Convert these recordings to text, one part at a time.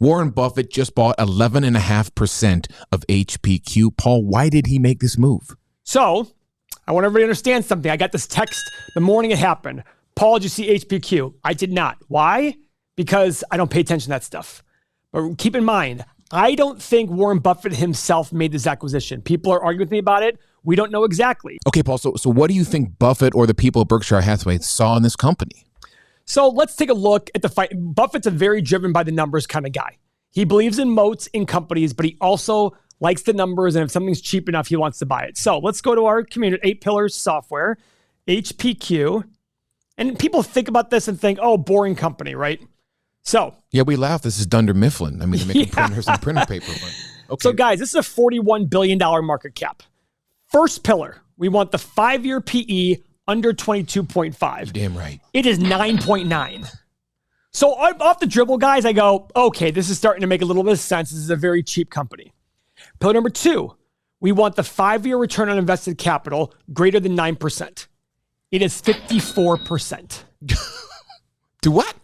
Warren Buffett just bought 11.5% of HPQ. Paul, why did he make this move? So I want everybody to understand something. I got this text the morning it happened. Paul, did you see HPQ? I did not. Why? Because I don't pay attention to that stuff. But keep in mind, I don't think Warren Buffett himself made this acquisition. People are arguing with me about it. We don't know exactly. Okay, Paul, so what do you think Buffett or the people at Berkshire Hathaway saw in this company? So let's take a look at the fight. Buffett's a very driven by the numbers kind of guy. He believes in moats in companies, but he also likes the numbers, and if something's cheap enough, he wants to buy it. So let's go to our community, 8 Pillars Software, HPQ. And people think about this and think, oh, boring company, right? So yeah, we laugh. This is Dunder Mifflin. I mean, they're making printers and printer paper. But okay. So guys, this is a $41 billion market cap. First pillar, we want the 5-year PE under 22.5. You're damn right. It is 9.9. So off the dribble, guys, I go, okay, this is starting to make a little bit of sense. This is a very cheap company. Pillar number 2, we want the 5-year return on invested capital greater than 9%. It is 54%. To what?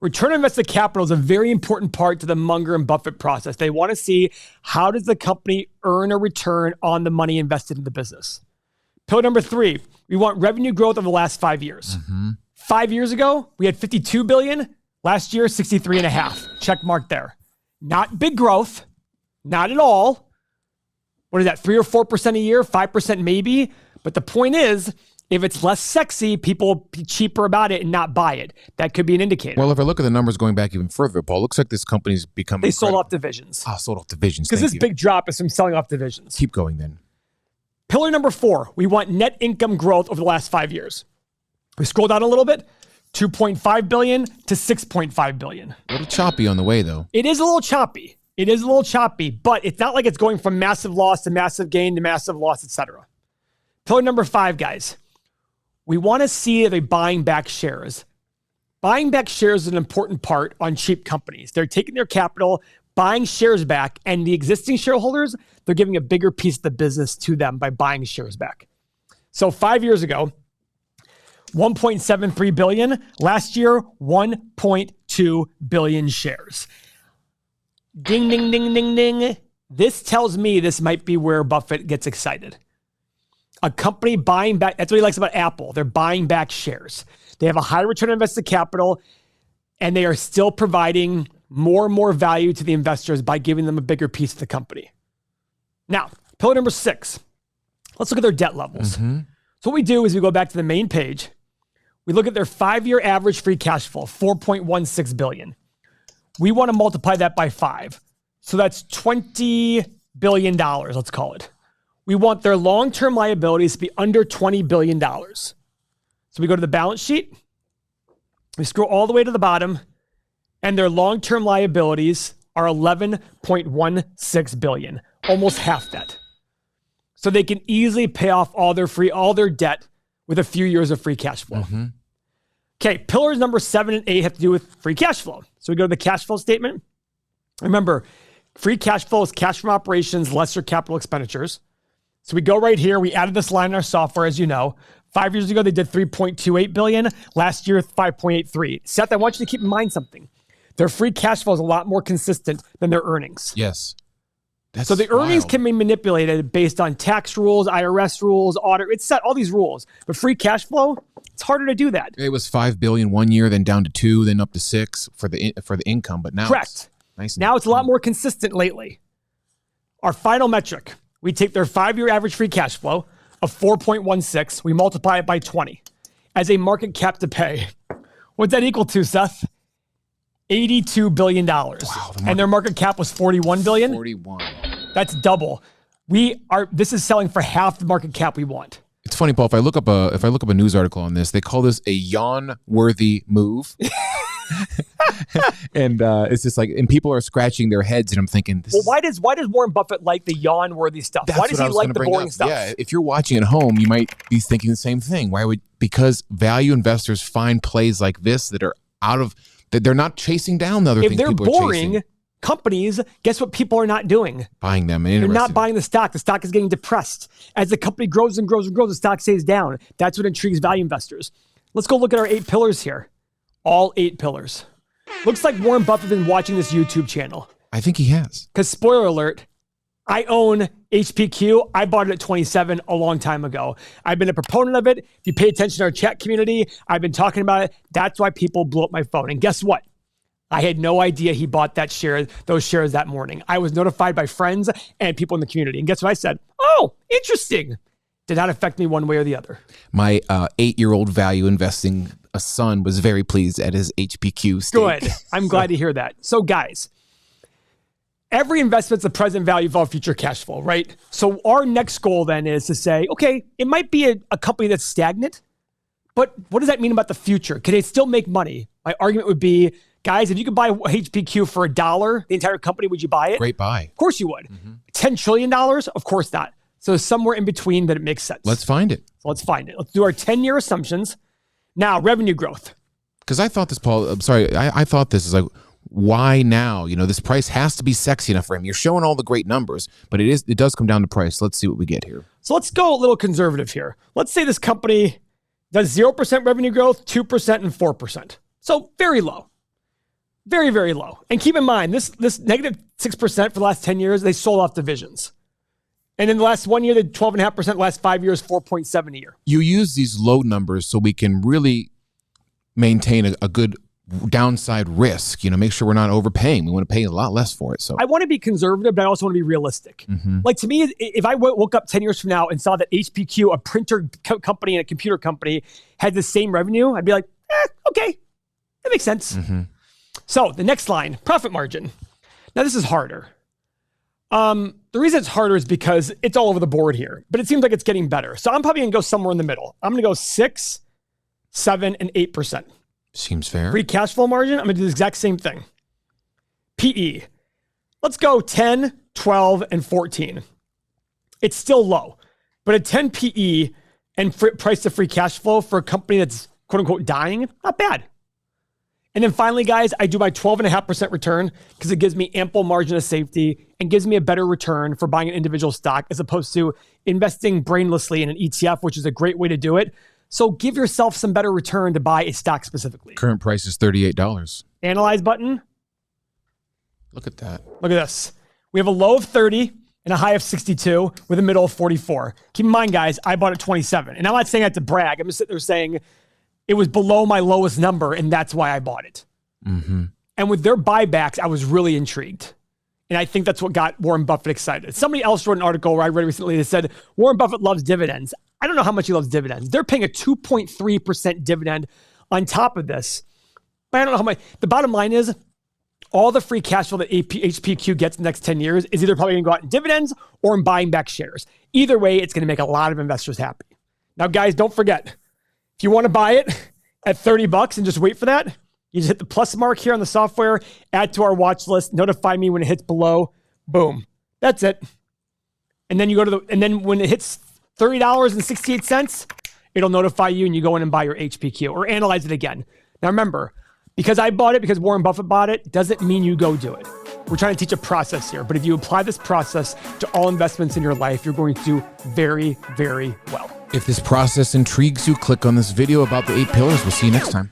Return on invested capital is a very important part to the Munger and Buffett process. They want to see how does the company earn a return on the money invested in the business. Pillar number 3, we want revenue growth over the last 5 years. 5 years ago, we had 52 billion. Last year, 63.5. Check mark there. Not big growth, not at all. What is that, 3 or 4% a year, 5% maybe? But the point is, if it's less sexy, people will be cheaper about it and not buy it. That could be an indicator. Well, if I look at the numbers going back even further, Paul, looks like this company's become They sold off divisions. Sold off divisions. Because this big drop is from selling off divisions. Keep going then. Pillar number 4, we want net income growth over the last 5 years. We scroll down a little bit, 2.5 billion to 6.5 billion. A little choppy on the way, though. It is a little choppy. It is a little choppy, but it's not like it's going from massive loss to massive gain to massive loss, etc. Pillar number 5, guys. We want to see if they're buying back shares. Buying back shares is an important part on cheap companies. They're taking their capital, buying shares back, and the existing shareholders, they're giving a bigger piece of the business to them by buying shares back. So 5 years ago, 1.73 billion. Last year, 1.2 billion shares. Ding, ding, ding, ding, ding. This tells me this might be where Buffett gets excited. A company buying back, that's what he likes about Apple. They're buying back shares. They have a high return on invested capital, and they are still providing more and more value to the investors by giving them a bigger piece of the company. Now, pillar number 6. Let's look at their debt levels. So what we do is we go back to the main page. We look at their 5-year average free cash flow, 4.16 billion. We want to multiply that by 5. So that's $20 billion, let's call it. We want their long-term liabilities to be under $20 billion. So we go to the balance sheet. We scroll all the way to the bottom, and their long-term liabilities are 11.16 billion, almost half that. So they can easily pay off all their debt with a few years of free cash flow. Okay, pillars number 7 and 8 have to do with free cash flow. So we go to the cash flow statement. Remember, free cash flow is cash from operations, less your capital expenditures. So we go right here. We added this line in our software, as you know. 5 years ago, they did 3.28 billion. Last year, 5.83. Seth, I want you to keep in mind something. Their free cash flow is a lot more consistent than their earnings. Yes. So the earnings can be manipulated based on tax rules, IRS rules, audit. It's set all these rules. But free cash flow, it's harder to do that. It was 5 billion 1 year, then down to 2, then up to 6 for the income. But now, correct. Nice. Now it's a lot more consistent lately. Our final metric, we take their 5-year average free cash flow of 4.16. We multiply it by 20 as a market cap to pay. What's that equal to, Seth? $82 billion. Wow, and their market cap was 41 billion. 41. That's double. This is selling for half the market cap we want. It's funny, Paul. If I look up a news article on this, they call this a yawn-worthy move. And it's just like, and people are scratching their heads, and I'm thinking, why does Warren Buffett like the yawn-worthy stuff? Why does he like the boring stuff? Yeah, if you're watching at home, you might be thinking the same thing. Because value investors find plays like this that they're not chasing down the other things people are chasing. If they're boring companies, guess what people are not doing? Buying them. They're not buying the stock. The stock is getting depressed. As the company grows and grows and grows, the stock stays down. That's what intrigues value investors. Let's go look at our 8 pillars here. All 8 pillars. Looks like Warren Buffett's been watching this YouTube channel. I think he has. Because spoiler alert, I own HPQ. I bought it at 27 a long time ago. I've been a proponent of it. If you pay attention to our chat community, I've been talking about it. That's why people blew up my phone. And guess what? I had no idea he bought those shares that morning. I was notified by friends and people in the community. And guess what I said? Oh, interesting. Did not affect me one way or the other. My 8-year-old value investing son was very pleased at his HPQ stake. Good. I'm glad to hear that. So guys, every investment's the present value of all future cash flow, right? So our next goal then is to say, okay, it might be a company that's stagnant, but what does that mean about the future? Can it still make money? My argument would be, guys, if you could buy HPQ for $1, the entire company, would you buy it? Great buy. Of course you would. Mm-hmm. $10 trillion? Of course not. So somewhere in between that it makes sense. Let's find it. So let's find it. Let's do our 10-year assumptions. Now, revenue growth. Because I thought this, Paul, I'm sorry, I thought this is like, why now? You know, this price has to be sexy enough for him. You're showing all the great numbers, but it does come down to price. Let's see what we get here. So let's go a little conservative here. Let's say this company does 0% revenue growth, 2%, and 4%. So very low. Very, very low. And keep in mind, this negative 6% for the last 10 years, they sold off divisions. And in the last 1 year, they did 12.5%. Last 5 years, 4.7 a year. You use these low numbers so we can really maintain a good downside risk. You know, make sure we're not overpaying. We want to pay a lot less for it. So I want to be conservative, but I also want to be realistic. Mm-hmm. Like to me, if I woke up 10 years from now and saw that HPQ, a printer company and a computer company, had the same revenue, I'd be like, okay, that makes sense. Mm-hmm. So the next line, profit margin. Now this is harder. The reason it's harder is because it's all over the board here, but it seems like it's getting better. So I'm probably going to go somewhere in the middle. I'm going to go 6, 7, and 8%. Seems fair. Free cash flow margin, I'm going to do the exact same thing. PE. Let's go 10, 12, and 14. It's still low, but a 10 PE and price to free cash flow for a company that's quote unquote dying, not bad. And then finally, guys, I do my 12.5% return because it gives me ample margin of safety and gives me a better return for buying an individual stock as opposed to investing brainlessly in an ETF, which is a great way to do it. So give yourself some better return to buy a stock specifically. Current price is $38. Analyze button. Look at that. Look at this. We have a low of 30 and a high of 62 with a middle of 44. Keep in mind, guys, I bought at 27. And I'm not saying that to brag. I'm just sitting there saying it was below my lowest number, and that's why I bought it. Mm-hmm. And with their buybacks, I was really intrigued. And I think that's what got Warren Buffett excited. Somebody else wrote an article where I read recently that said, Warren Buffett loves dividends. I don't know how much he loves dividends. They're paying a 2.3% dividend on top of this. But I don't know how much. The bottom line is, all the free cash flow that HPQ gets in the next 10 years is either probably going to go out in dividends or in buying back shares. Either way, it's going to make a lot of investors happy. Now, guys, don't forget, if you want to buy it at $30 and just wait for that, you just hit the plus mark here on the software, add to our watch list, notify me when it hits below. Boom. That's it. And then you go to and then when it hits $30.68, it'll notify you and you go in and buy your HPQ or analyze it again. Now remember, because I bought it, because Warren Buffett bought it, doesn't mean you go do it. We're trying to teach a process here, but if you apply this process to all investments in your life, you're going to do very, very well. If this process intrigues you, click on this video about the 8 pillars. We'll see you next time.